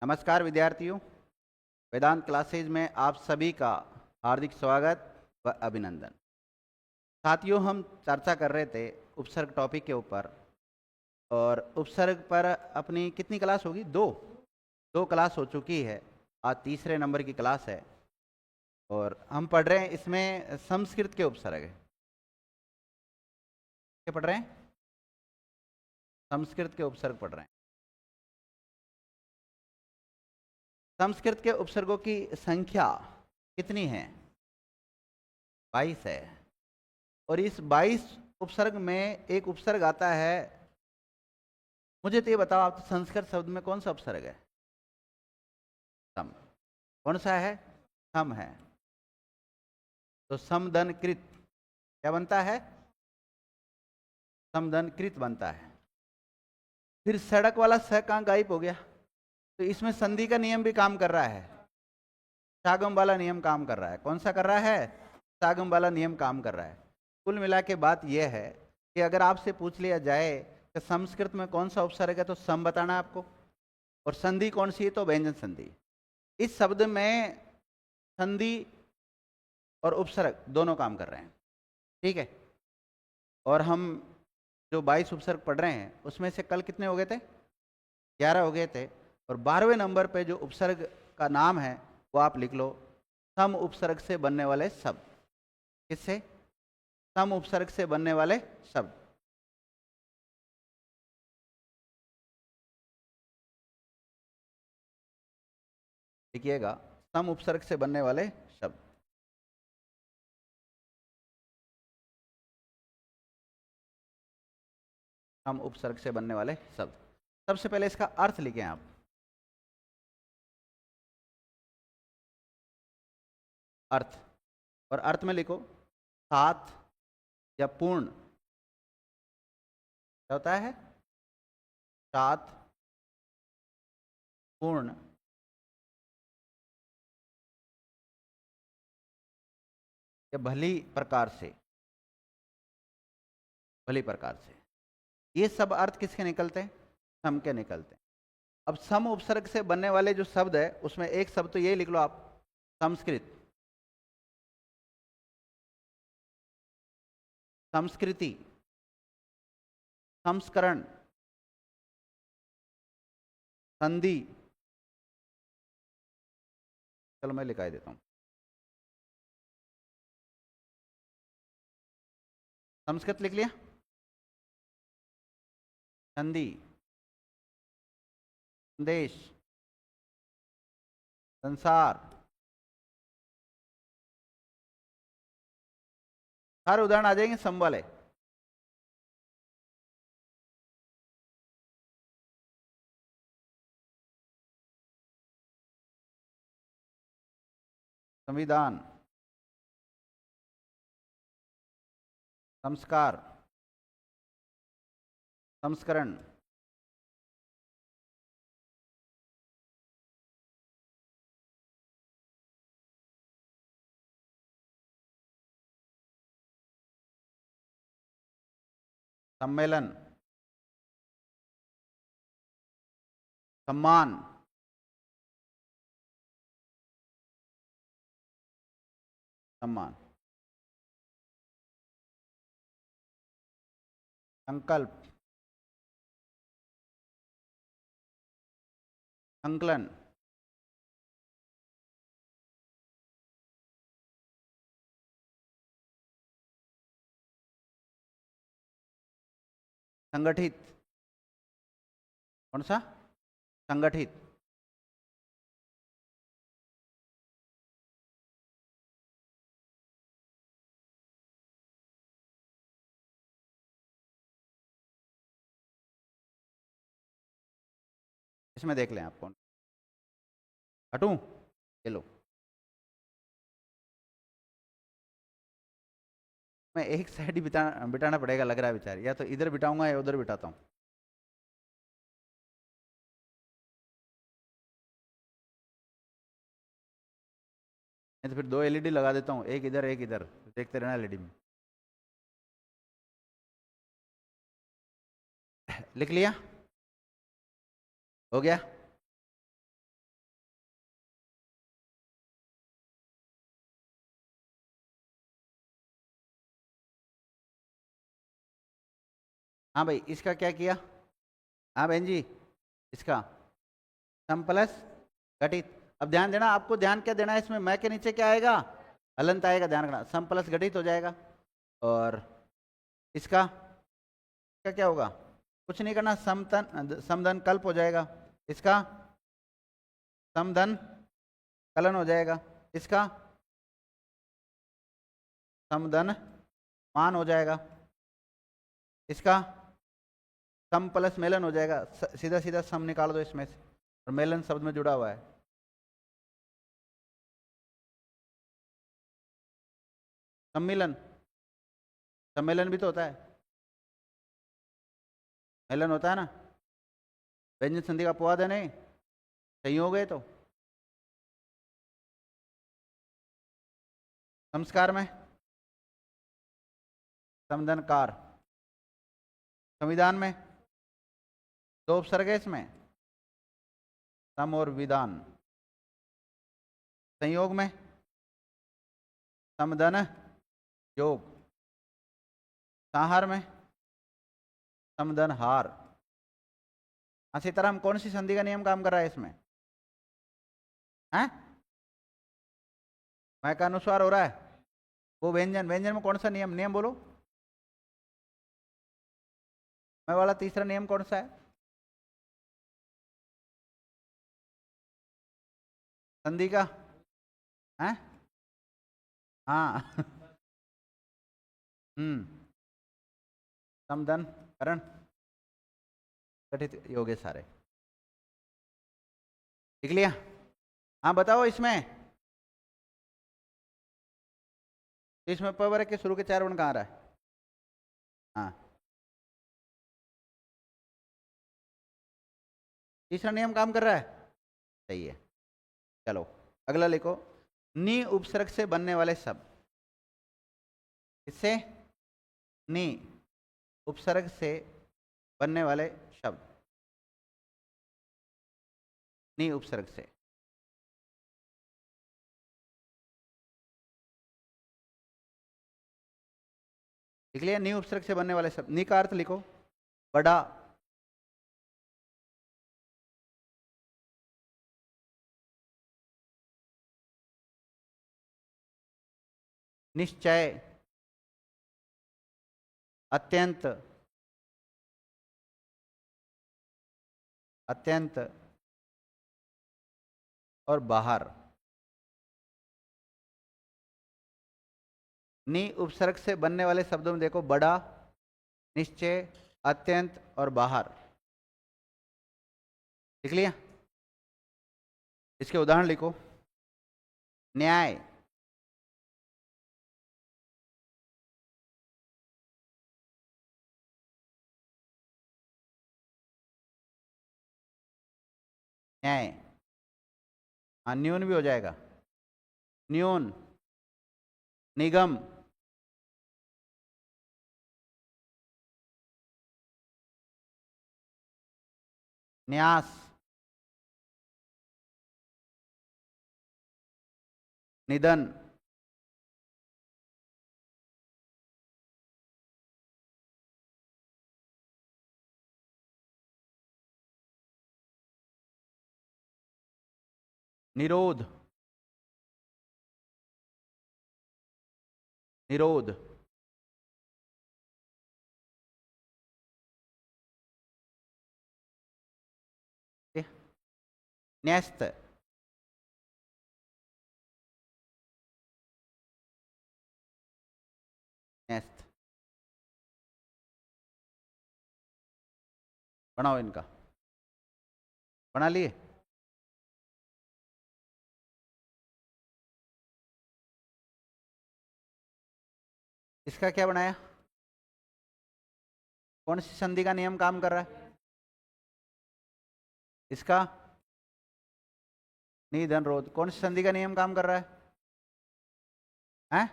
नमस्कार विद्यार्थियों, वेदांत क्लासेज में आप सभी का हार्दिक स्वागत व अभिनंदन। साथियों, हम चर्चा कर रहे थे उपसर्ग टॉपिक के ऊपर और उपसर्ग पर अपनी कितनी क्लास होगी? दो क्लास हो चुकी है। आज तीसरे नंबर की क्लास है और हम पढ़ रहे हैं इसमें संस्कृत के उपसर्ग है। क्या पढ़ रहे हैं? संस्कृत के उपसर्ग पढ़ रहे हैं। संस्कृत के उपसर्गों की संख्या कितनी है? 22 है। और इस 22 उपसर्ग में एक उपसर्ग आता है। मुझे तो ये बताओ, आप संस्कृत शब्द में कौन सा उपसर्ग है? सम। कौन सा है? सम है। तो समदन कृत क्या बनता है? समदन कृत बनता है। फिर सड़क वाला स कहाँ गायब हो गया? तो इसमें संधि का नियम भी काम कर रहा है। सागम वाला नियम काम कर रहा है। कौन सा कर रहा है? सागम वाला नियम काम कर रहा है। कुल मिला के बात यह है कि अगर आपसे पूछ लिया जाए कि संस्कृत में कौन सा उपसर्ग है तो सम बताना है आपको, और संधि कौन सी है तो व्यंजन संधि। इस शब्द में संधि और उपसर्ग दोनों काम कर रहे हैं, ठीक है। और हम जो 22 उपसर्ग पढ़ रहे हैं उसमें से कल कितने हो गए थे? 11 हो गए थे। और 12वें नंबर पे जो उपसर्ग का नाम है वो आप लिख लो, सम उपसर्ग से बनने वाले शब्द। किससे? सम उपसर्ग से बनने वाले शब्द। लिखिएगा, सम उपसर्ग से बनने वाले शब्द। सम उपसर्ग से बनने वाले शब्द। सबसे पहले इसका अर्थ लिखें आप। अर्थ। और अर्थ में लिखो सात या पूर्ण। क्या होता है? सात, पूर्ण, या भली प्रकार से। भली प्रकार से। ये सब अर्थ किसके निकलते हैं? सम के निकलते हैं। अब सम उपसर्ग से बनने वाले जो शब्द है उसमें एक शब्द तो ये लिख लो आप, संस्कृत, संस्कृति, संस्करण, संधि। चलो मैं लिखा देता हूं। संस्कृत लिख लिया, संधि, संदेश, संसार। हर उदाहरण आ जाएंगे सम वाले। संविधान, संस्कार, संस्करण, सम्मेलन, सम्मान, सम्मान, संकल्प, संकलन, संगठित। कौन सा? संगठित। इसमें देख लें आप कौन। हटूं? ये लो, मैं एक साइड ही बिठाना पड़ेगा लग रहा है बेचारी, या तो इधर बिठाऊंगा या उधर बिठाता हूँ। नहीं तो फिर दो एलईडी लगा देता हूँ, एक इधर एक इधर, देखते रहना एलईडी में। लिख लिया? हो गया? हाँ भाई, इसका क्या किया? हाँ बहन जी, इसका सम प्लस घटित। अब ध्यान देना, आपको ध्यान क्या देना है इसमें, मैं के नीचे क्या आएगा? हलंत आएगा, ध्यान रखना। सम प्लस घटित हो जाएगा। और इसका क्या क्या होगा? कुछ नहीं करना, समतन समधन कल्प हो जाएगा। इसका समधन कलन हो जाएगा। इसका समधन मान हो जाएगा। इसका सम प्लस मेलन हो जाएगा। सीधा सीधा सम निकाल दो इसमें से, और मेलन शब्द में जुड़ा हुआ है। सम्मिलन, सम्मेलन भी तो होता है, मेलन होता है ना। व्यंजन संधि का अपवाद है नहीं, संयोग है। तो संस्कार में समधनकार, संविधान में दो उपसर्ग है इसमें, सम और विधान। संयोग में समधन योग। संहार में समधन हार। इसी तरह हम कौन सी संधि का नियम काम कर रहा है इसमें? हैं? मैं का अनुस्वार हो रहा है। वो व्यंजन, व्यंजन में कौन सा नियम, नियम बोलो। मैं वाला तीसरा नियम कौन सा है? संधि का है। हाँ समधन करण गठित योग है सारे। लिख लिया? हाँ बताओ इसमें, इसमें पवर के शुरू के चार वर्ण कहाँ आ रहा है? हाँ, तीसरा नियम काम कर रहा है, सही है। चलो अगला लिखो, नी उपसर्ग से बनने वाले शब्द। इससे नी उपसर्ग से बनने वाले शब्द, नी उपसर्ग से। लिख लिया? नी उपसर्ग से बनने वाले शब्द। नी का अर्थ लिखो, बड़ा, निश्चय, अत्यंत, अत्यंत और बाहर। नी उपसर्ग से बनने वाले शब्दों में देखो, बड़ा, निश्चय, अत्यंत और बाहर। लिख लिया? इसके उदाहरण लिखो, न्याय, न्याय। हाँ, न्यून भी हो जाएगा, न्यून, निगम, न्यास, निधन, निरोध, निरोध, न्यस्त, न्यस्त। बनाओ इनका, बना लिए? इसका क्या बनाया? कौन सी संधि का नियम काम कर रहा है? इसका निधन रोध। कौन सी संधि का नियम काम कर रहा है? हैं?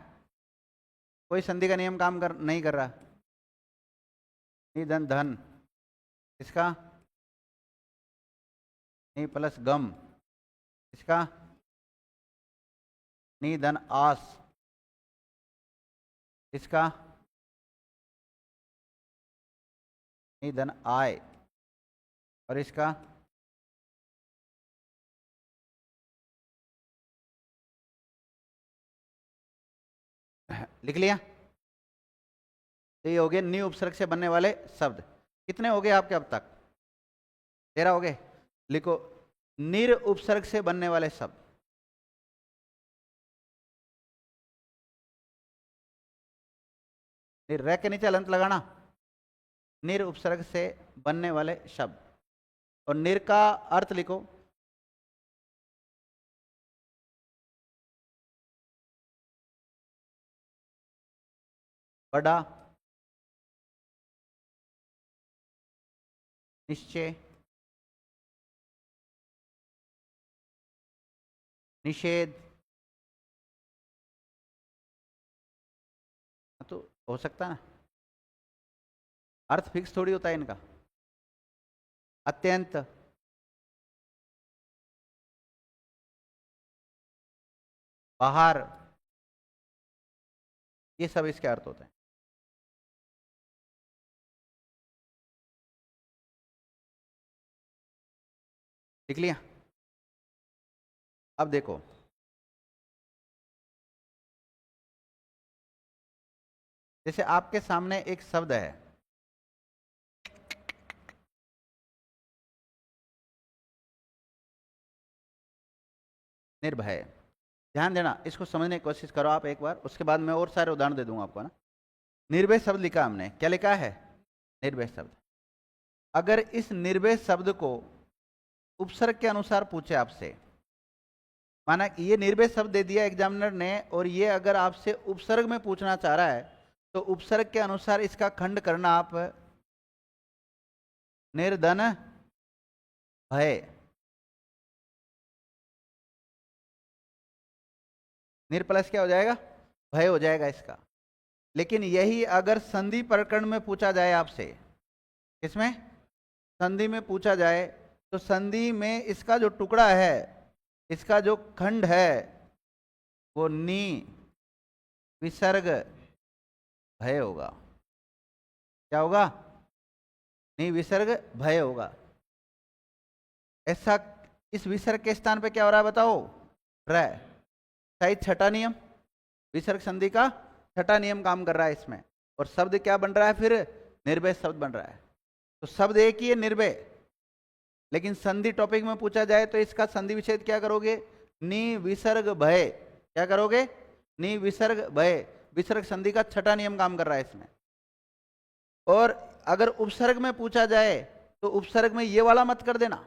कोई संधि का नियम काम कर नहीं कर रहा। निधन धन। इसका नि प्लस गम। इसका निधन आस। इसका नहीं धन आय, और इसका लिख लिया। तो ये हो गए नी उपसर्ग से बनने वाले शब्द। कितने हो गए आपके अब तक? 13 हो गए। लिखो निर उपसर्ग से बनने वाले शब्द। र के नीचे अलंत लगाना। निर उपसर्ग से बनने वाले शब्द, और निर का अर्थ लिखो। बड़ा, निश्चय, निषेध। तो हो सकता है ना, अर्थ फिक्स थोड़ी होता है इनका। अत्यंत, बाहर, ये सब इसके अर्थ होते हैं। लिख लिया। अब देखो, जैसे आपके सामने एक शब्द है, निर्भय। ध्यान देना, इसको समझने की कोशिश करो आप एक बार, उसके बाद मैं और सारे उदाहरण दे दूंगा आपको ना। निर्भय शब्द लिखा हमने, क्या लिखा है? निर्भय शब्द। अगर इस निर्भय शब्द को उपसर्ग के अनुसार पूछे आपसे, माना ये निर्भय शब्द दे दिया एग्जामिनर ने, और ये अगर आपसे उपसर्ग में पूछना चाह रहा है, तो उपसर्ग के अनुसार इसका खंड करना आप। निर्धन भय, निर प्लस क्या हो जाएगा? भय हो जाएगा इसका। लेकिन यही अगर संधि प्रकरण में पूछा जाए आपसे, किसमें? संधि में पूछा जाए, तो संधि में इसका जो टुकड़ा है, इसका जो खंड है, वो नी विसर्ग भय होगा। क्या होगा? नी विसर्ग भय होगा। ऐसा इस विसर्ग के स्थान पे क्या हो रहा है बताओ? र। शायद छठा नियम, विसर्ग संधि का छठा नियम काम कर रहा है इसमें, और शब्द क्या बन रहा है फिर? निर्भय शब्द बन रहा है। तो शब्द एक ही है, निर्भय। लेकिन संधि टॉपिक में पूछा जाए तो इसका संधि विच्छेद क्या करोगे? नी विसर्ग भय। क्या करोगे? नी विसर्ग भय। विसर्ग संधि का छठा नियम काम कर रहा है इसमें। और अगर उपसर्ग में पूछा जाए, तो उपसर्ग में ये वाला मत कर देना,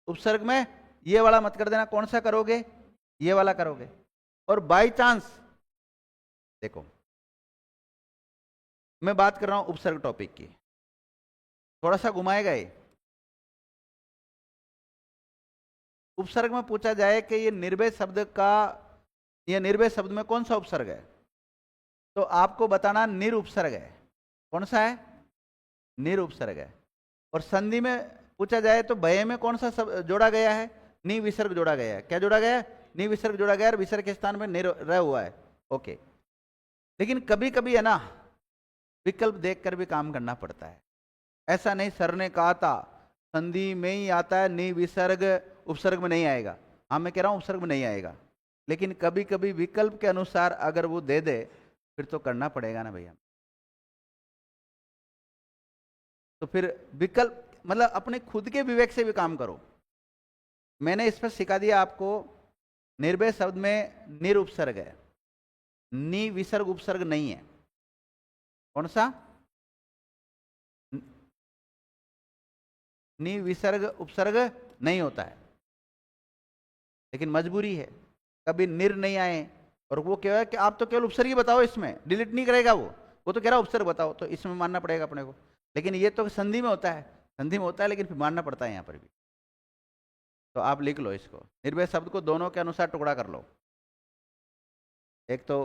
उपसर्ग में ये वाला मत कर देना। कौन सा करोगे? ये वाला करोगे। और बाय चांस देखो, मैं बात कर रहा हूं उपसर्ग टॉपिक की, थोड़ा सा घुमाएगा ये। उपसर्ग में पूछा जाए कि ये निर्भय शब्द का, ये निर्भय शब्द में कौन सा उपसर्ग है, तो आपको बताना निर उपसर्ग है। कौन सा है? निर उपसर्ग है। और संधि में पूछा जाए तो भय में कौन सा जोड़ा गया है? नी विसर्ग जोड़ा गया है। क्या जोड़ा गया है? नी विसर्ग जोड़ा गया है, और विसर्ग के स्थान में निर रह हुआ है। ओके। लेकिन कभी कभी है ना, विकल्प देखकर भी काम करना पड़ता है। ऐसा नहीं सर ने कहा था संधि में ही आता है, नी विसर्ग उपसर्ग में नहीं आएगा। हाँ मैं कह रहा हूं उपसर्ग में नहीं आएगा, लेकिन कभी कभी विकल्प के अनुसार अगर वो दे दे, फिर तो करना पड़ेगा ना भैया। तो फिर विकल्प मतलब अपने खुद के विवेक से भी काम करो। मैंने इस पर सिखा दिया आपको, निर्भय शब्द में निर उपसर्ग है, नी विसर्ग उपसर्ग नहीं है। कौन सा? नी विसर्ग उपसर्ग नहीं होता है, लेकिन मजबूरी है, कभी निर नहीं आए। और वो क्या है कि आप तो केवल उपसर्ग ही बताओ, इसमें डिलीट नहीं करेगा वो तो कह रहा है उपसर्ग बताओ, तो इसमें मानना पड़ेगा अपने को। लेकिन ये तो संधि में होता है, संधि में होता है, लेकिन फिर मानना पड़ता है यहाँ पर भी। तो आप लिख लो इसको, निर्भय शब्द को दोनों के अनुसार टुकड़ा कर लो। एक तो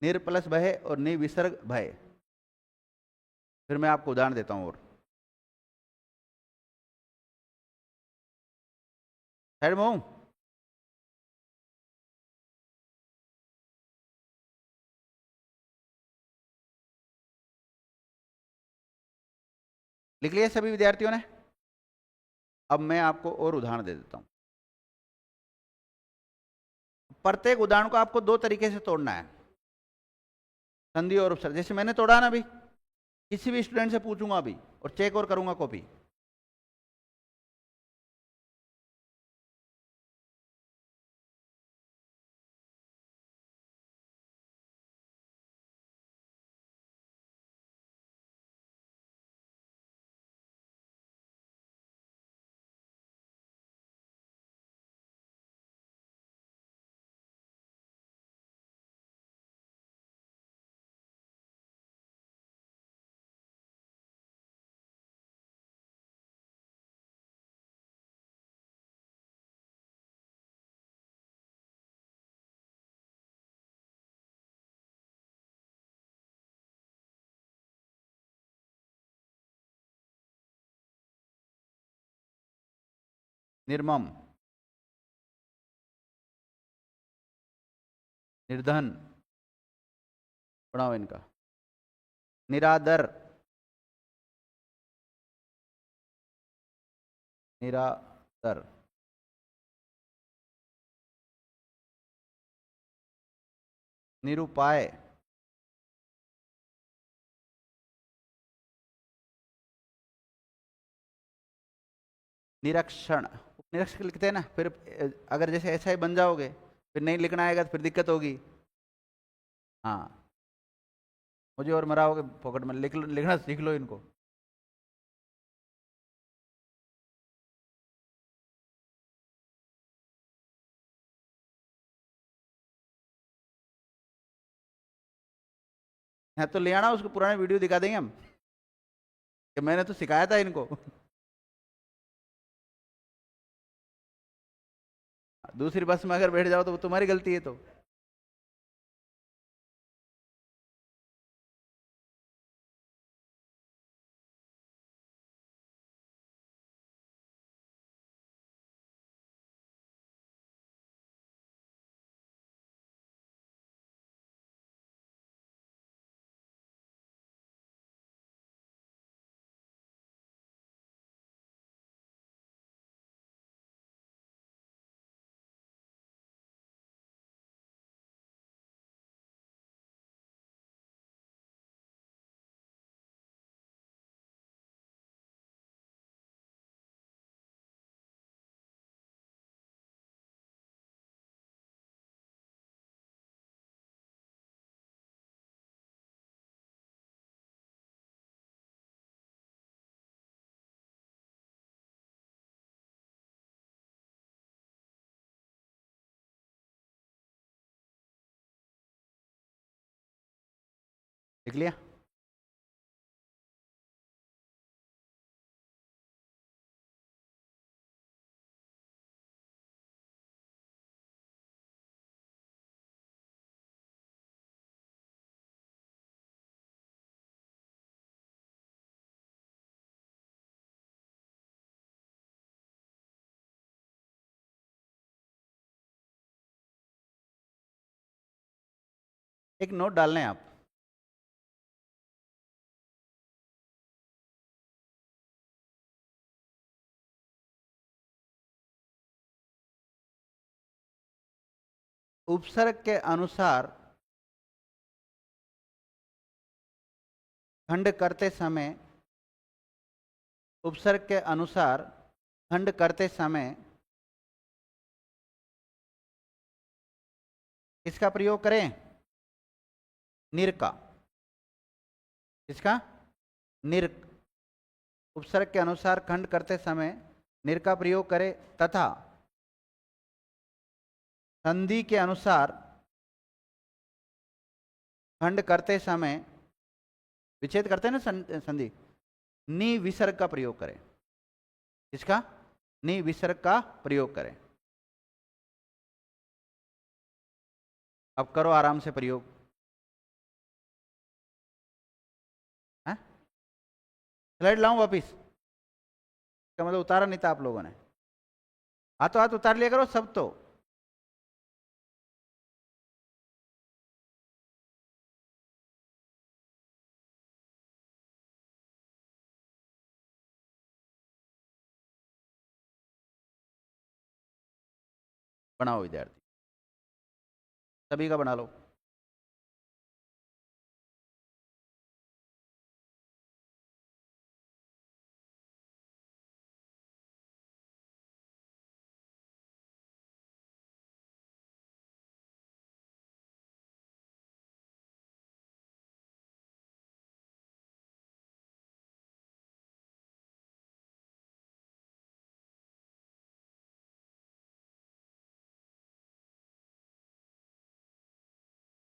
निर प्लस भय और नि विसर्ग भय। फिर मैं आपको उदाहरण देता हूं। और साइड में हूं। लिख लिया सभी विद्यार्थियों ने? अब मैं आपको और उदाहरण दे देता हूं। प्रत्येक उदाहरण को आपको दो तरीके से तोड़ना है, संधि और उपसर्ग। जैसे मैंने तोड़ा ना अभी, किसी भी स्टूडेंट से पूछूंगा अभी और चेक और करूंगा कॉपी। निर्मम, निर्धन, बनाओ इनका। निरादर, निरादर। निरुपाय, निरक्षण। निरक्षर लिखते हैं ना, फिर अगर जैसे ऐसा ही बन जाओगे फिर नहीं लिखना आएगा तो फिर दिक्कत होगी। हाँ, मुझे और मराओगे पॉकेट में, लिख लो, लिखना सीख लो इनको। हाँ, तो ले आना, उसको पुराने वीडियो दिखा देंगे हम कि मैंने तो सिखाया था इनको। दूसरी बस में अगर बैठ जाओ तो वो तुम्हारी गलती है। तो लिख लिया? एक नोट डालने हैं आप। उपसर्ग के अनुसार खंड करते समय, उपसर्ग के अनुसार खंड करते समय किसका प्रयोग करें? निर का। किसका? निर। उपसर्ग के अनुसार खंड करते समय निर का प्रयोग करें तथा संधि के अनुसार खंड करते समय, विच्छेद करते हैं ना संधि, नि विसर्ग का प्रयोग करें। इसका नि विसर्ग का प्रयोग करें। अब करो आराम से प्रयोग। स्लाइड लाऊं वापिस? इसका मतलब उतारा नहीं था आप लोगों ने। हाथों हाथ उतार लिया करो सब तो। बनाओ विद्यार्थी, सभी का बना लो।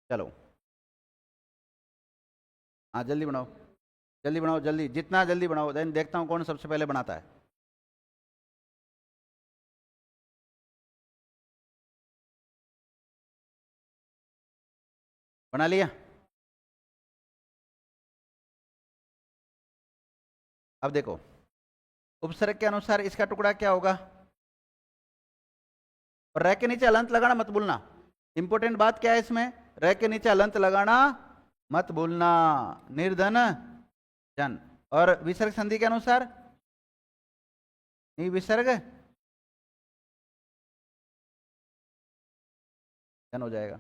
चलो हाँ जल्दी बनाओ, जल्दी बनाओ, जल्दी, जितना जल्दी बनाओ, देन देखता हूँ कौन सबसे पहले बनाता है। बना लिया? अब देखो, उपसर्ग के अनुसार इसका टुकड़ा क्या होगा, और रह के नीचे अलंत लगाना मत भूलना। इंपॉर्टेंट बात क्या है इसमें, रह के नीचे अलंत लगाना मत भूलना। निर्धन जन, और विसर्ग संधि के अनुसार विसर्ग जन हो जाएगा।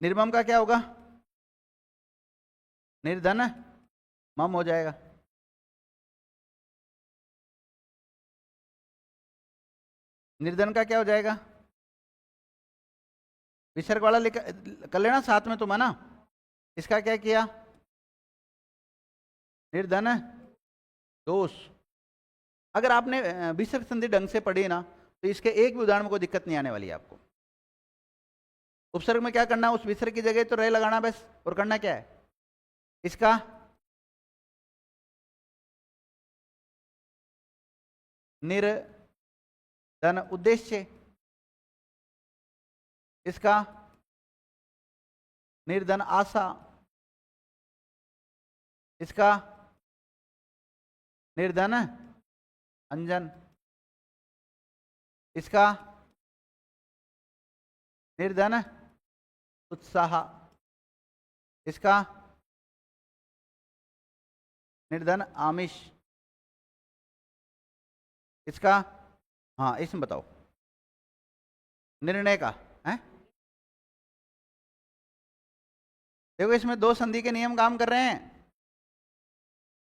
निर्मम का क्या होगा, निर्धन मम हो जाएगा। निर्धन का क्या हो जाएगा, विसर्ग वाला कर लेना साथ में तुम, है ना। इसका क्या किया, निर्धन दोष। अगर आपने विसर्ग संधि ढंग से पढ़ी ना, तो इसके एक भी उदाहरण में कोई दिक्कत नहीं आने वाली है आपको। उपसर्ग में क्या करना है, उस विसर्ग की जगह तो रे लगाना बस, और करना क्या है, इसका निर्धन उद्देश्य, इसका निर्धन आशा, इसका निर्धन अंजन, इसका निर्धन उत्साह, इसका निर्धन आमिष, इसका हाँ इसमें बताओ निर्णय का है। देखो इसमें दो संधि के नियम काम कर रहे हैं।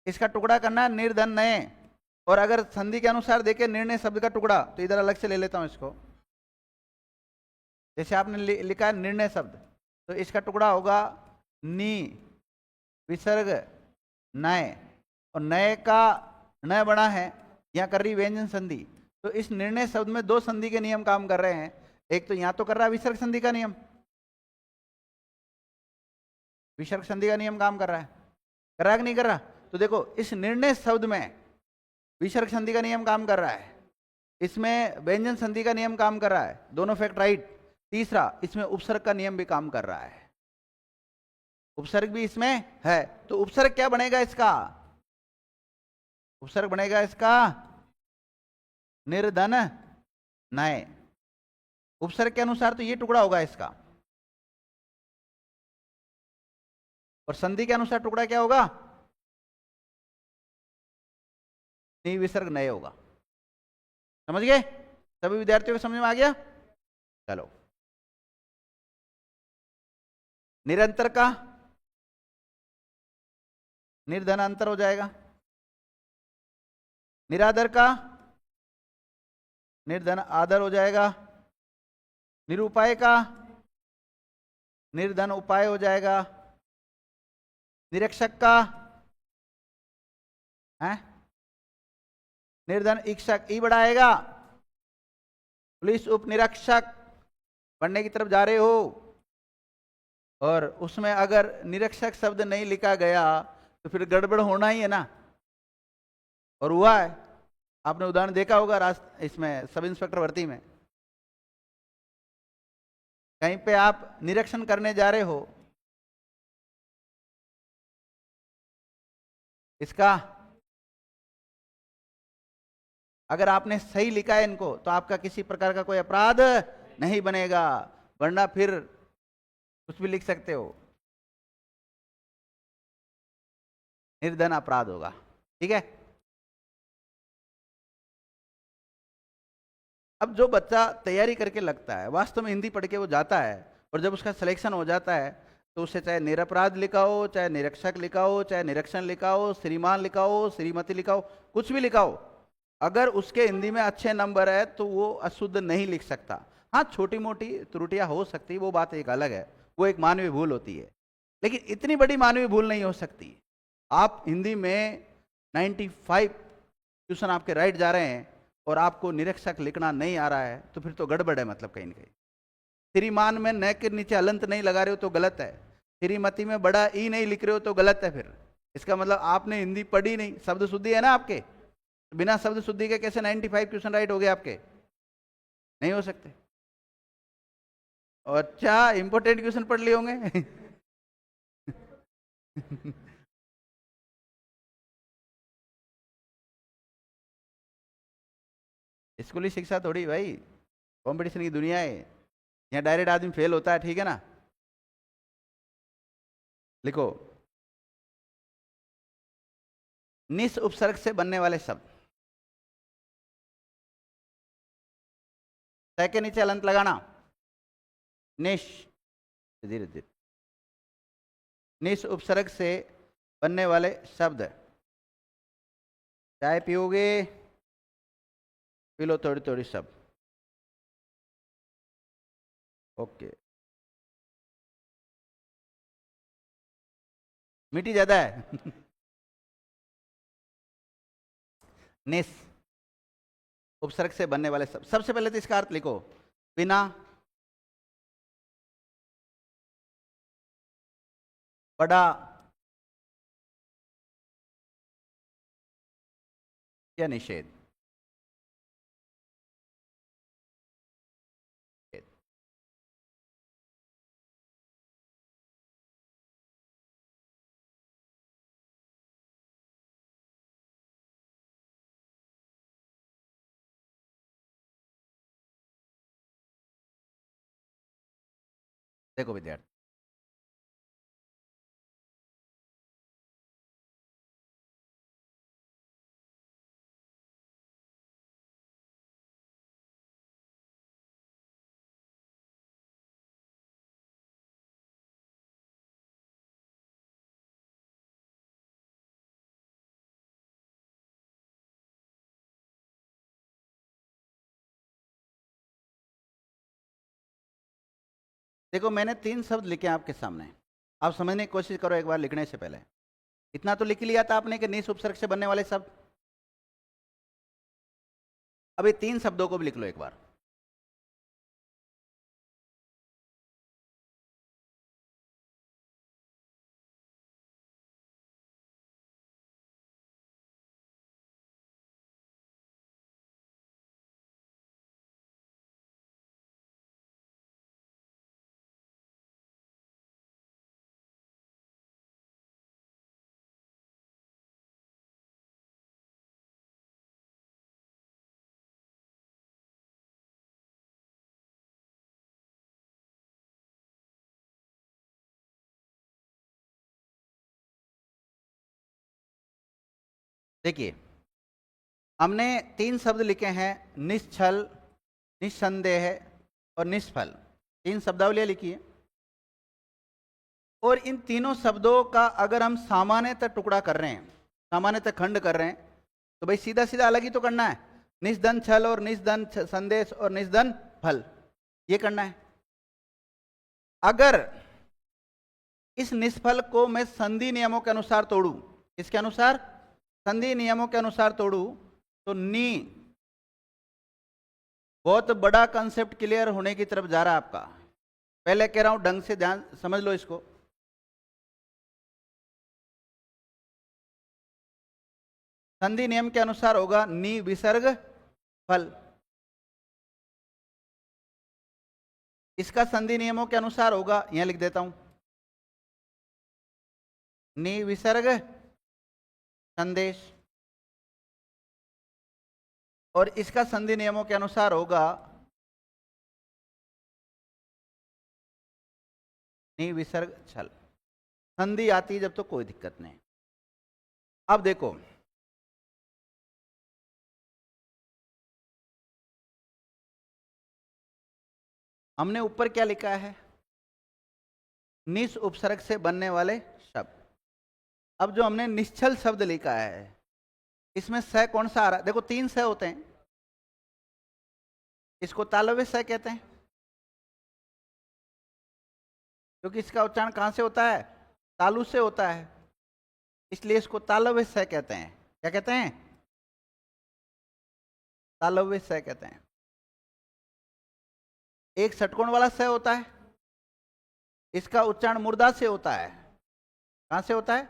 इसका टुकड़ा करना है निर्धन नए, और अगर संधि के अनुसार देखे निर्णय शब्द का टुकड़ा, तो इधर अलग से ले लेता हूं इसको। जैसे आपने लिखा है निर्णय शब्द, तो इसका टुकड़ा होगा नी विसर्ग नय, और नय का नय बना है, यहां कर रही व्यंजन संधि। तो इस निर्णय शब्द में दो संधि के नियम काम कर रहे हैं। एक तो यहां तो कर रहा है विसर्ग संधि का नियम, विसर्ग संधि का नियम काम कर रहा है, कर रहा है कि नहीं कर रहा। तो देखो इस निर्णय शब्द में विसर्ग संधि का नियम काम कर रहा है, इसमें व्यंजन संधि का नियम काम कर रहा है, दोनों फैक्ट राइट। तीसरा, इसमें उपसर्ग का नियम भी काम कर रहा है, उपसर्ग भी इसमें है। तो उपसर्ग क्या बनेगा इसका, उपसर्ग बनेगा इसका निर्धन नय। उपसर्ग के अनुसार तो ये टुकड़ा होगा इसका, और संधि के अनुसार टुकड़ा क्या होगा, नी विसर्ग नय होगा। समझ गए सभी विद्यार्थियों को, समझ में आ गया। चलो निरंतर का निर्धन अंतर हो जाएगा, निरादर का निर्धन आदर हो जाएगा, निरुपाय का निर्धन उपाय हो जाएगा, निरीक्षक का है निर्धन इक्षक, ई बढ़ाएगा। पुलिस उप निरीक्षक बनने की तरफ जा रहे हो, और उसमें अगर निरीक्षक शब्द नहीं लिखा गया तो फिर गड़बड़ होना ही है ना, और हुआ है। आपने उदाहरण देखा होगा इसमें सब इंस्पेक्टर भर्ती में, कहीं पे आप निरीक्षण करने जा रहे हो, इसका अगर आपने सही लिखा है इनको, तो आपका किसी प्रकार का कोई अपराध नहीं बनेगा, वरना फिर कुछ भी लिख सकते हो, निर्धन अपराध होगा। ठीक है। अब जो बच्चा तैयारी करके लगता है, वास्तव में हिंदी पढ़ के वो जाता है, और जब उसका सिलेक्शन हो जाता है तो उसे चाहे निरपराध लिखाओ, चाहे निरीक्षक लिखाओ, चाहे निरीक्षण लिखाओ, श्रीमान लिखाओ, श्रीमती लिखाओ, कुछ भी लिखाओ, अगर उसके हिंदी में अच्छे नंबर है तो वो अशुद्ध नहीं लिख सकता। हाँ, छोटी मोटी त्रुटियां हो सकती, वो बात एक अलग है, वो एक मानवीय भूल होती है, लेकिन इतनी बड़ी मानवीय भूल नहीं हो सकती। आप हिंदी में 95 क्वेश्चन आपके राइट जा रहे हैं और आपको निरीक्षक लिखना नहीं आ रहा है, तो फिर तो गड़बड़ है, मतलब कहीं ना कहीं। श्रीमान में न के नीचे अलंत नहीं लगा रहे हो तो गलत है, श्रीमती में बड़ा ई नहीं लिख रहे हो तो गलत है। फिर इसका मतलब आपने हिंदी पढ़ी नहीं। शब्द शुद्धि है ना आपके, बिना शब्द शुद्धि के कैसे 95 क्वेश्चन राइट हो गए आपके? नहीं हो सकते। और अच्छा, इंपोर्टेंट क्वेश्चन पढ़ लिए होंगे। स्कूली शिक्षा थोड़ी भाई, कंपटीशन की दुनिया है, यहाँ डायरेक्ट आदमी फेल होता है, ठीक है ना। लिखो, निस उपसर्ग से बनने वाले शब्द, तय के नीचे अलंत लगाना, निश, धीरे धीरे, निस उपसर्ग से बनने वाले शब्द। चाय पियोगे, पी लो थोड़ी थोड़ी सब, ओके। मीठी ज्यादा है। निस उपसर्ग से बनने वाले शब्द, सबसे पहले तो इसका अर्थ लिखो, बिना, बड़ा या निषेध। देखो विद्यार्थी, देखो मैंने 3 शब्द लिखे हैं आपके सामने, आप समझने की कोशिश करो एक बार लिखने से पहले। इतना तो लिख लिया था आपने कि निस उपसर्ग से बनने वाले शब्द। अब ये 3 शब्दों को भी लिख लो एक बार। देखिए, हमने 3 शब्द लिखे हैं, निश्चल, निस्संदेह और निष्फल। 3 शब्दावलियां लिखी है, और इन तीनों शब्दों का अगर हम सामान्यतः टुकड़ा कर रहे हैं, सामान्यतः खंड कर रहे हैं, तो भाई सीधा सीधा अलग ही तो करना है। निस्दन छल और निस्दन संदेश और निस्दन फल, ये करना है। अगर इस निष्फल को मैं संधि नियमों के अनुसार तोड़ू, किसके अनुसार? संधि नियमों के अनुसार तोड़ू, तो नी बहुत बड़ा कंसेप्ट क्लियर होने की तरफ जा रहा है आपका। पहले कह रहा हूं, ढंग से ध्यान समझ लो इसको। संधि नियम के अनुसार होगा नी विसर्ग फल। इसका संधि नियमों के अनुसार होगा, यहां लिख देता हूं, नी विसर्ग संदेश। और इसका संधि नियमों के अनुसार होगा नी विसर्ग छल। संधि आती है जब तो कोई दिक्कत नहीं। अब देखो, हमने ऊपर क्या लिखा है? निस उपसर्ग से बनने वाले शब्द। अब जो हमने निश्चल शब्द लिखा है, इसमें स कौन सा आ रहा है? देखो 3 स होते हैं, इसको तालव्य स कहते हैं, क्योंकि इसका उच्चारण कहां से होता है? तालु से होता है, इसलिए इसको तालव्य स कहते हैं। क्या कहते हैं? तालव्य स कहते हैं। एक षटकोण वाला स होता है, इसका उच्चारण मूर्धा से होता है। कहां से होता है?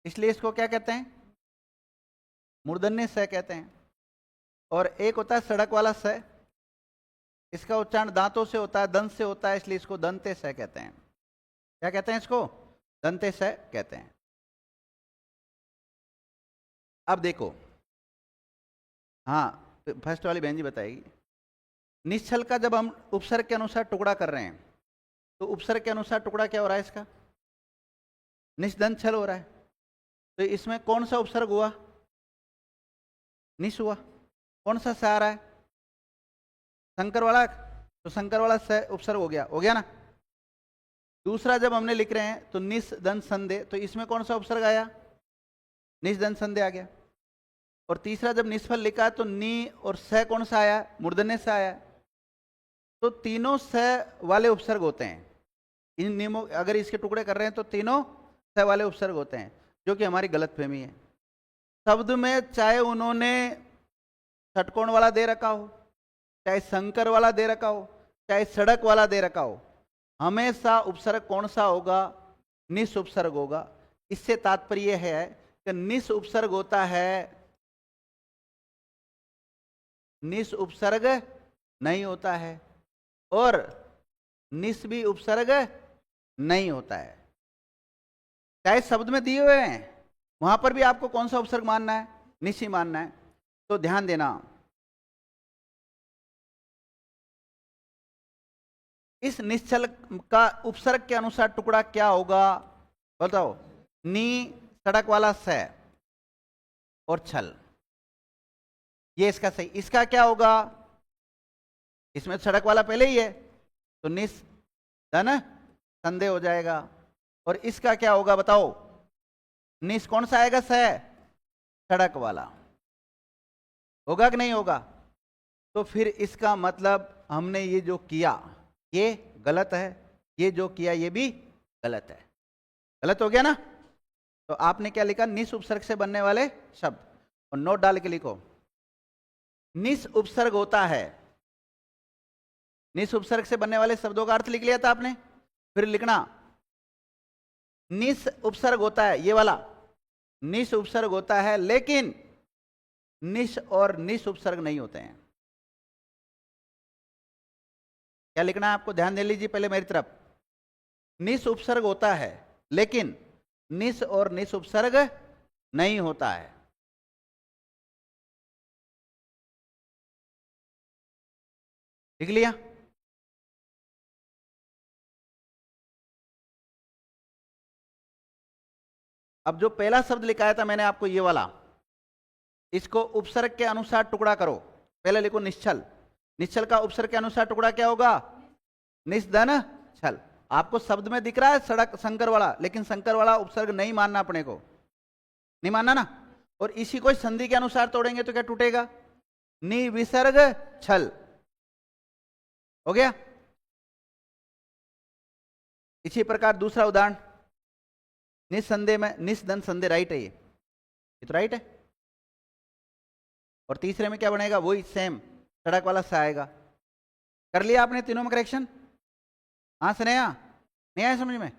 इसलिए इसको क्या कहते हैं? मूर्धन्य स कहते हैं। और एक होता है सड़क वाला स, इसका उच्चारण दांतों से होता है, दंत से होता है, इसलिए इसको दंते स कहते हैं। क्या कहते हैं इसको? दंते स कहते हैं। अब देखो, हाँ फर्स्ट वाली बहन जी बताएगी। निश्चल का जब हम उपसर्ग के अनुसार टुकड़ा कर रहे हैं, तो उपसर्ग के अनुसार टुकड़ा क्या हो रहा है इसका? निष्दंत छल हो रहा है। तो इसमें कौन सा उपसर्ग हुआ? निश हुआ। कौन सा स आ रहा है? संकर वाला। तो संकर वाला स उपसर्ग हो गया ना। दूसरा जब हमने लिख रहे हैं तो निस दंत संधे, तो इसमें कौन सा उपसर्ग आया? निस दंत संधे आ गया। और तीसरा जब निष्फल लिखा है तो नी और स कौन सा आया? मूर्धन्य स आया। तो तीनों स वाले उपसर्ग होते हैं इन नियमों। अगर इसके टुकड़े कर रहे हैं तो तीनों स वाले उपसर्ग होते हैं, जो कि हमारी गलतफहमी है। शब्द में चाहे उन्होंने षटकोण वाला दे रखा हो, चाहे संकर वाला दे रखा हो, चाहे सड़क वाला दे रखा हो, हमेशा उपसर्ग कौन सा होगा? निस उपसर्ग होगा। इससे तात्पर्य है कि निस उपसर्ग होता है, निस उपसर्ग नहीं होता है, और निस भी उपसर्ग नहीं होता है। चाहे शब्द में दिए हुए हैं, वहां पर भी आपको कौन सा उपसर्ग मानना है? निस ही मानना है। तो ध्यान देना, इस निश्चल का उपसर्ग के अनुसार टुकड़ा क्या होगा? बताओ। नी सड़क वाला स और छल, ये इसका सही। इसका क्या होगा? इसमें सड़क वाला पहले ही है, तो निस धन संधे हो जाएगा। और इसका क्या होगा बताओ? निस कौन सा आएगा? स सड़क वाला होगा कि नहीं होगा? तो फिर इसका मतलब हमने ये जो किया ये गलत है, ये जो किया ये भी गलत है। गलत हो गया ना? तो आपने क्या लिखा? निस उपसर्ग से बनने वाले शब्द। और नोट डाल के लिखो, निस उपसर्ग होता है। निस उपसर्ग से बनने वाले शब्दों का अर्थ लिख लिया था आपने। फिर लिखना, निस उपसर्ग होता है, ये वाला निस उपसर्ग होता है, लेकिन निस और निस उपसर्ग नहीं होते हैं। क्या लिखना है आपको? ध्यान दे लीजिए पहले मेरी तरफ। निस उपसर्ग होता है, लेकिन निस और निस उपसर्ग नहीं होता है। लिख लिया? अब जो पहला शब्द लिखाया था मैंने आपको, ये वाला, इसको उपसर्ग के अनुसार टुकड़ा करो। पहले लिखो निश्चल। निश्चल का उपसर्ग के अनुसार टुकड़ा क्या होगा? निस्दन छल। आपको शब्द में दिख रहा है सड़क संकर वाला, लेकिन संकर वाला उपसर्ग नहीं मानना, अपने को नहीं मानना ना। और इसी को संधि के अनुसार तोड़ेंगे तो क्या टूटेगा? नि विसर्ग छल। हो गया? इसी प्रकार दूसरा उदाहरण, निस्संदेह में निस्दन संदेह, राइट है ये तो राइट है। और तीसरे में क्या बनेगा? वही सेम सड़क वाला सा आएगा। कर लिया आपने तीनों में करेक्शन? हाँ स्नेहा, नहीं आया समझ में?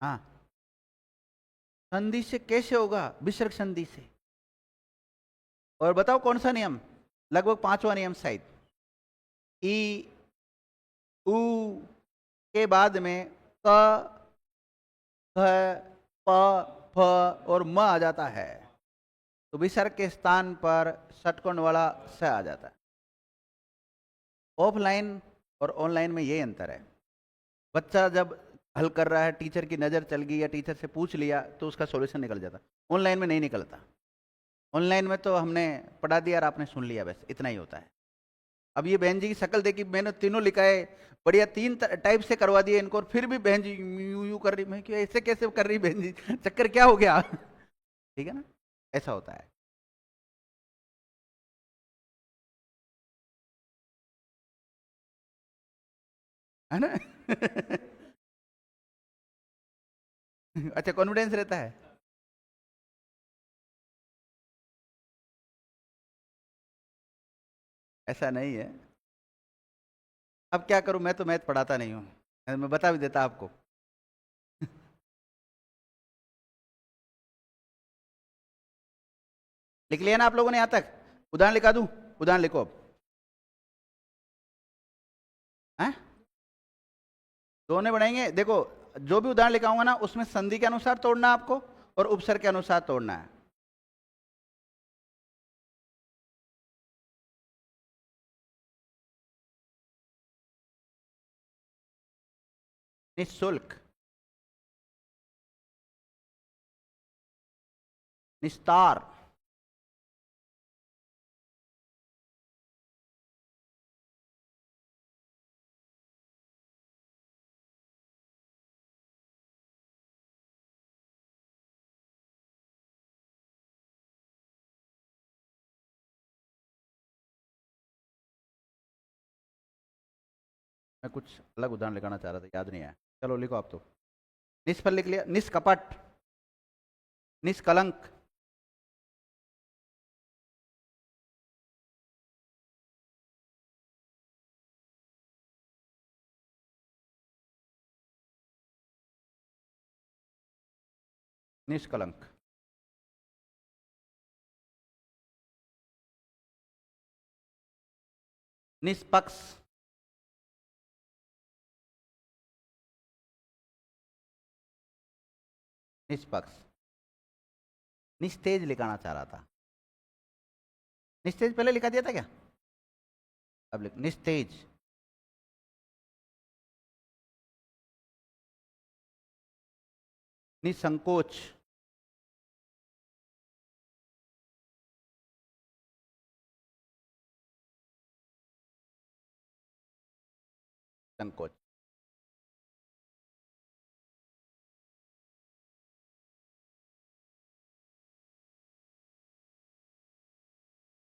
हाँ, संधि से कैसे होगा? विसर्ग संधि से। और बताओ कौन सा नियम? लगभग 5वां नियम शायद। ई उ के बाद में क ख प फ और म आ जाता है, तो विसर्ग के स्थान पर षटकोण वाला स आ जाता है। ऑफलाइन और ऑनलाइन में ये अंतर है। बच्चा जब हल कर रहा है, टीचर की नज़र चल गई या टीचर से पूछ लिया तो उसका सॉल्यूशन निकल जाता। ऑनलाइन में नहीं निकलता। ऑनलाइन में तो हमने पढ़ा दिया और आपने सुन लिया, बस इतना ही होता है। अब ये बहन जी की शक्ल देखी, मैंने तीनों लिखा है बढ़िया, तीन टाइप से करवा दिए इनको, और फिर भी बहन जी यूं यूं कर रही। मैं क्यों ऐसे कैसे कर रही बहन जी, चक्कर क्या हो गया? ठीक है ना, ऐसा होता है ना? अच्छा, कॉन्फिडेंस रहता है। ऐसा नहीं है। अब क्या करूं, मैं तो मैथ पढ़ाता नहीं हूं, मैं बता भी देता आपको। लिख लिया ना आप लोगों ने यहां तक? उदाहरण लिखा दूं? उदाहरण लिखो अब। हैं? दोनों बनाएंगे, देखो। जो भी उदाहरण लिखाऊंगा ना, उसमें संधि के अनुसार तोड़ना है आपको, और उपसर्ग के अनुसार तोड़ना है। निःशुल्क, निस्तार, मैं कुछ अलग उदाहरण लिखाना चाह रहा था, याद नहीं आया। चलो लिखो आप तो। निस पर लिख लिया, निष्कपट, निष्कलंक, निष्कलंक, निष्पक्ष, निष्पक्ष। निस्तेज लिखाना चाह रहा था। निस्तेज पहले लिखा दिया था क्या? अब लिख निस्तेज, निसंकोच, संकोच,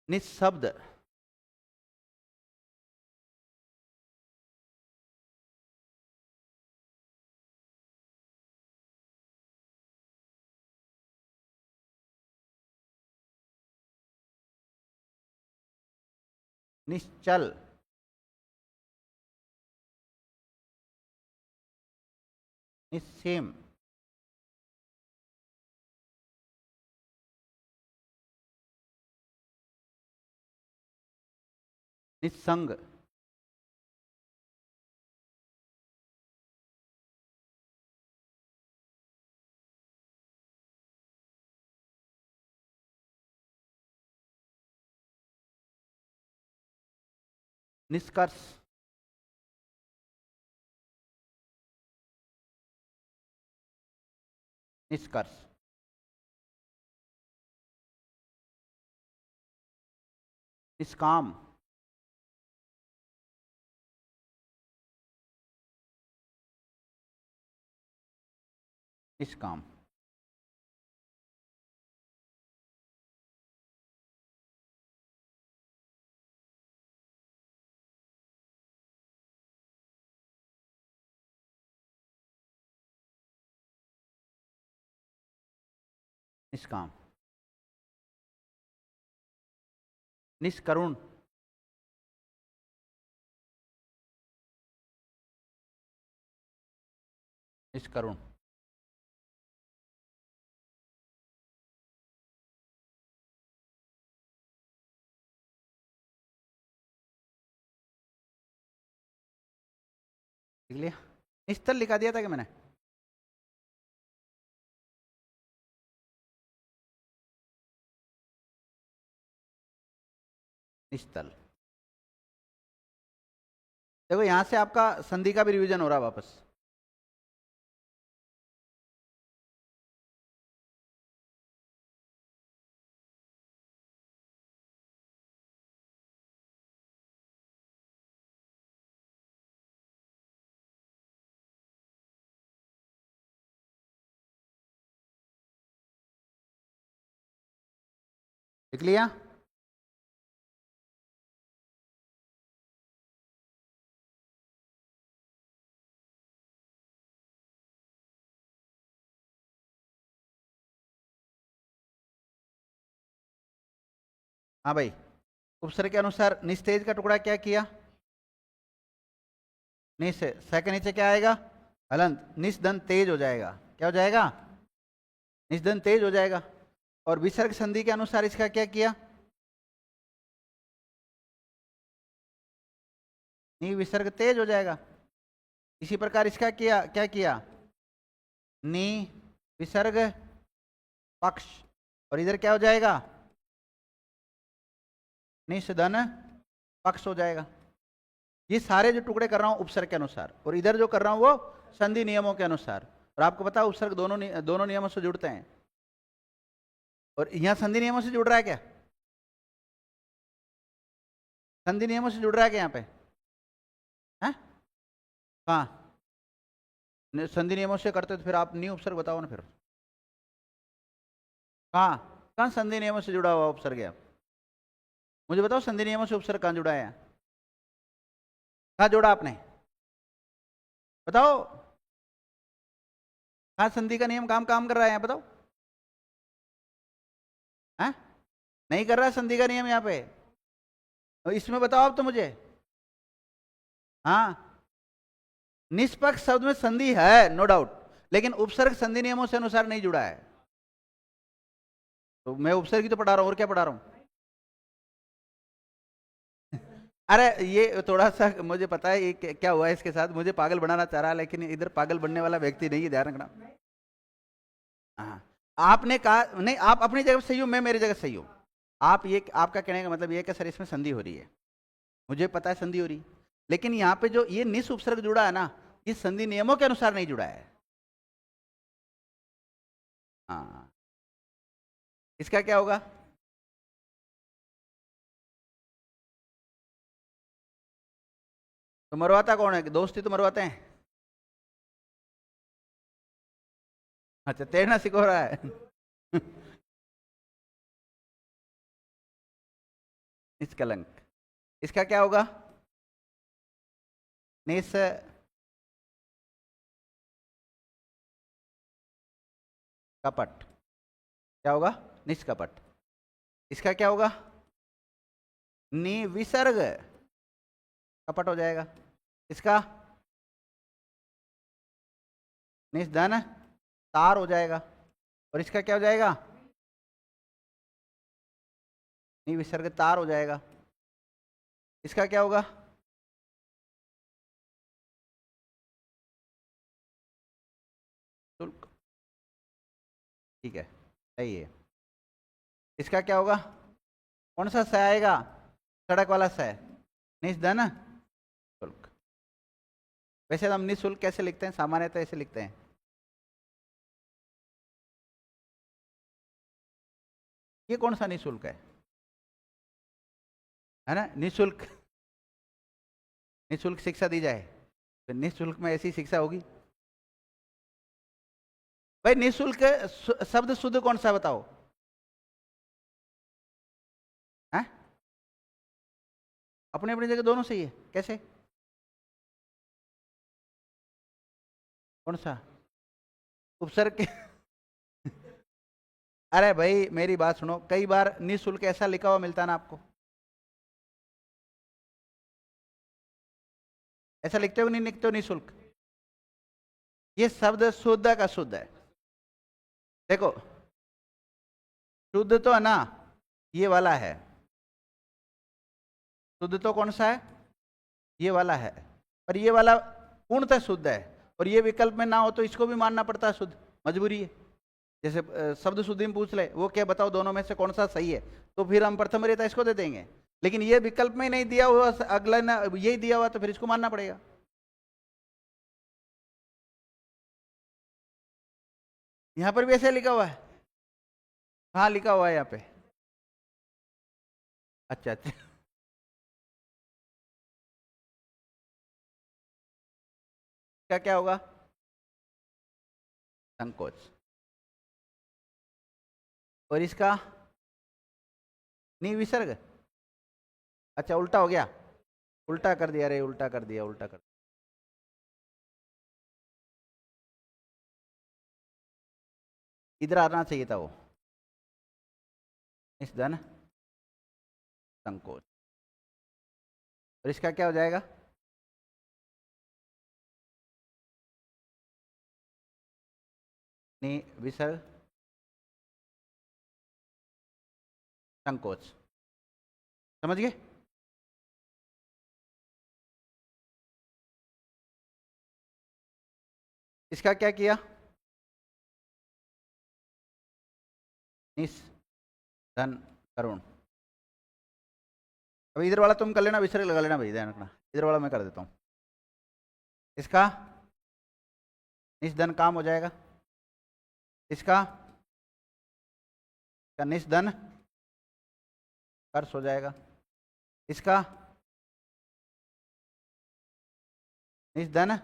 निशब्द, निश्चल, निस्सीम, निस्संग, निष्कर्ष, निष्कर्ष, निष्काम, निष्काम, निष्काम, निष्करुण, निष्करुण, लिख लिया। निस्तल लिखा दिया था क्या मैंने? निस्तल। देखो यहां से आपका संधि का भी रिवीजन हो रहा है वापस। लिख लिया? हाँ भाई, उपसर्ग के अनुसार निस्तेज का टुकड़ा क्या किया? निस से स के नीचे क्या आएगा? हलंत। निस्दन तेज हो जाएगा। क्या हो जाएगा? निस्दन तेज हो जाएगा। और विसर्ग संधि के अनुसार इसका क्या किया? नी विसर्ग तेज हो जाएगा। इसी प्रकार इसका किया, क्या किया? नी विसर्ग पक्ष, और इधर क्या हो जाएगा? निस्दन पक्ष हो जाएगा। ये सारे जो टुकड़े कर रहा हूं उपसर्ग के अनुसार, और इधर जो कर रहा हूं वो संधि नियमों के अनुसार। और आपको पता है उपसर्ग दोनों नियमों से जुड़ते हैं। और यहां संधि नियमों से जुड़ रहा है क्या? संधि नियमों से जुड़ रहा है क्या यहाँ पे? हैं? हाँ, संधि नियमों से करते तो फिर आप नी उपसर्ग बताओ ना फिर। हाँ, कहाँ संधि नियमों से जुड़ा हुआ उपसर्ग है? मुझे बताओ, संधि नियमों से उपसर्ग कहाँ जुड़ा है? कहाँ जोड़ा आपने? बताओ, कहाँ संधि का नियम काम काम कर रहा है यहाँ? बताओ। हैं? नहीं कर रहा है संधि का नियम यहाँ पे? तो इसमें बताओ आप तो मुझे। हाँ, निष्पक्ष शब्द में संधि है, नो डाउट, लेकिन उपसर्ग संधि नियमों से अनुसार नहीं जुड़ा है। तो मैं उपसर्ग ही तो पढ़ा रहा हूं, और क्या पढ़ा रहा हूं? अरे ये थोड़ा सा मुझे पता है ये क्या हुआ है इसके साथ, मुझे पागल बनाना चाह रहा है, लेकिन इधर पागल बनने वाला व्यक्ति नहीं है, ध्यान रखना। हाँ, आपने कहा नहीं, आप अपनी जगह सही हो, मैं मेरी जगह सही हूं। आप ये, आपका कहने का मतलब ये कि सर इसमें संधि हो रही है, मुझे पता है संधि हो रही है, लेकिन यहाँ पे जो ये निस उपसर्ग जुड़ा है ना, ये संधि नियमों के अनुसार नहीं जुड़ा है। हाँ, इसका क्या होगा? तो मरवाता कौन है? दोस्ती तो मरवाते हैं। अच्छा, तैरना सिखो रहा है। निष्कलंक, इसका क्या होगा? निस कपट, क्या होगा? निष्कपट। इसका क्या होगा? निविसर्ग कपट हो जाएगा। इसका निस्धन तार हो जाएगा। और इसका क्या हो जाएगा? निविसर्ग तार हो जाएगा। इसका क्या होगा? शुल्क। ठीक है, सही है। इसका क्या होगा? कौन सा स आएगा? सड़क वाला स। निस्धन शुल्क। वैसे हम निःशुल्क कैसे लिखते हैं? सामान्यतः ऐसे लिखते हैं। ये कौन सा निःशुल्क है ना? निःशुल्क, निःशुल्क शिक्षा दी जाए तो निःशुल्क में ऐसी शिक्षा होगी? भाई निःशुल्क शब्द शुद्ध कौन सा बताओ? है? अपनी अपनी जगह दोनों सही है, कैसे? कौन सा उपसर्ग के? अरे भाई मेरी बात सुनो, कई बार निःशुल्क ऐसा लिखा हुआ मिलता है ना आपको, ऐसा लिखते हो नहीं लिखते हो निःशुल्क? ये शब्द शुद्ध का शुद्ध है। देखो, शुद्ध तो है ना, ये वाला है। शुद्ध तो कौन सा है? ये वाला है। पर ये वाला पूर्णतः शुद्ध है, और ये विकल्प में ना हो तो इसको भी मानना पड़ता है शुद्ध, मजबूरी है। जैसे शब्द शुद्धि में पूछ ले, वो क्या बताओ दोनों में से कौन सा सही है, तो फिर हम प्रथम वरीयता इसको दे देंगे। लेकिन ये विकल्प में नहीं दिया हुआ, अगला ना यही दिया हुआ, तो फिर इसको मानना पड़ेगा। यहां पर भी ऐसे लिखा हुआ है। हाँ लिखा हुआ है यहाँ पे। अच्छा अच्छा। क्या क्या होगा? संकोच। और इसका नी विसर्ग, अच्छा उल्टा हो गया, उल्टा कर दिया रे, उल्टा कर दिया, उल्टा कर दिया। इधर आना चाहिए था वो, इस धन संकोच, और इसका क्या हो जाएगा? नी विसर्ग संकोच, समझ गए? इसका क्या किया? निस धन करुण। अब इधर वाला तुम कर लेना, विसर्ग लगा लेना भाई, ध्यान रखना। इधर वाला मैं कर देता हूं। इसका निस धन काम हो जाएगा, इसका निस धन कर्ष हो जाएगा, इसका निस धन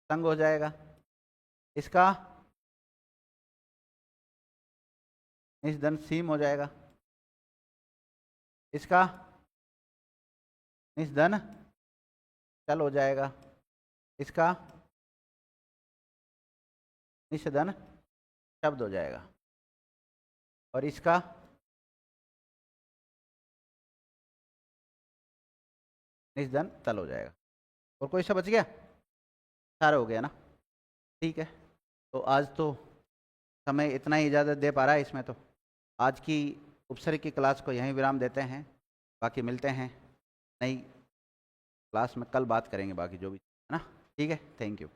संग हो जाएगा, इसका निस धन सीम हो जाएगा, इसका निस धन चल हो जाएगा, इसका निस धन शब्द हो जाएगा, और इसका निस धन तल हो जाएगा। और कोई सा बच गया? सारा हो गया ना? ठीक है, तो आज तो समय इतना ही इजाज़त दे पा रहा है इसमें। तो आज की उपसर्ग की क्लास को यहीं विराम देते हैं, बाकी मिलते हैं नई क्लास में, कल बात करेंगे बाकी जो भी, है ना? ठीक है, थैंक यू।